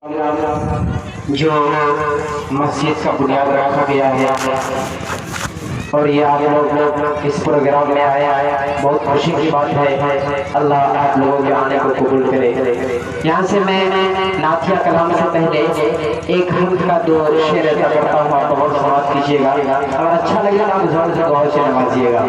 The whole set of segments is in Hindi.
जो मस्जिद का बुनियाद रखा गया है और ये आप लोग इस प्रोग्राम में आए बहुत खुशी की बात है। अल्लाह आप लोगों के आने को कबूल करे। यहाँ से मैं नाथिया कलाम से पहले एक हम्द का दो शेर अदा करता हूँ, आप बहुत समाप्त कीजिएगा। अगर अच्छा लगेगा आप जोर से गौर से नवाजिएगा।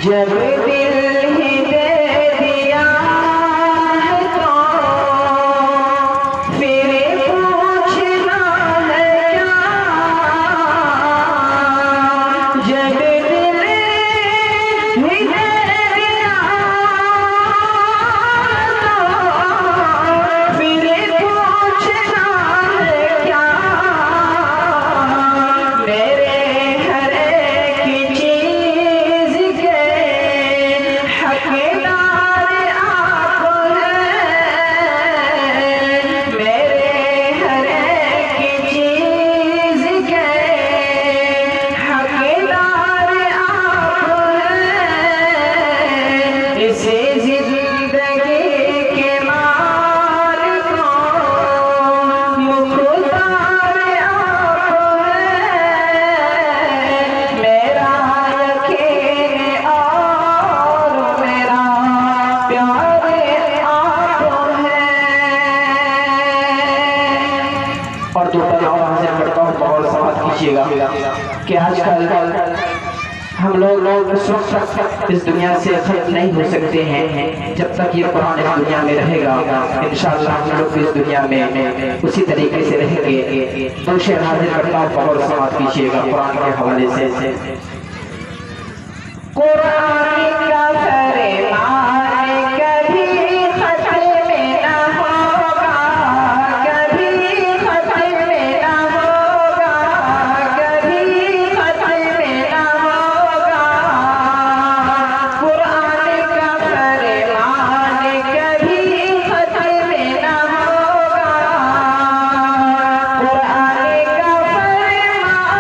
जब दिल ही दे दिया है तो फिर पूछना है क्या। जब दिल ही दे दिया तो फिर पूछना है क्या। मेरे हर एक चीज के हकदार आप हैं। मेरे हर एक चीज के हकदार आप हैं। इसे जिंदगी के मालिक मुख्तार आप हैं। मेरा यकीन और मेरा प्यार आप हैं। और दो और हाजिर करता हूँ, बहुत समाज कीजिएगा कि आजकल हम लोग इस दुनिया से खत्म नहीं हो सकते हैं। जब तक ये कुरान इस दुनिया में रहेगा इंशाअल्लाह हम लोग इस दुनिया में उसी तरीके से रहेंगे। दो शेर हाजिर करता हूँ, बहुत समाज कीजिएगा कुरान के हवाले से। कुरान का फरमान कभी खत्म न होगा, कभी खत्म न होगा, कभी खत्म न होगा। कुरान का फरमान कभी खत्म न होगा। कुरान का फरमान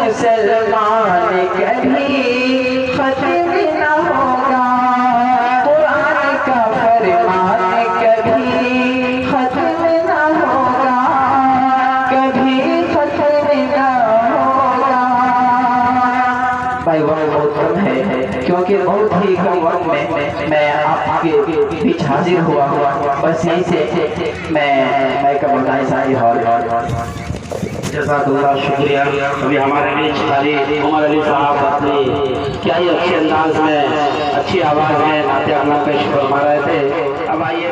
मुसलमान कभी खत्म न होगा, कुरान का फरमान कभी खत्म न होगा, कभी खत्म न होगा। भाई वक्त बहुत कम है, क्योंकि बहुत ही कम वक्त में मैं आपके बीच हाजिर हुआ, बस यहीं से मैं का बताई सारी हॉल। जज़ाकल्लाह, शुक्रिया। अभी हमारे बीच कारी उमर अली साहब अपनी क्या ही अच्छे अंदाज में, अच्छी आवाज़ में नाते अल्लाह पेश फरमा रहे थे। अब आइए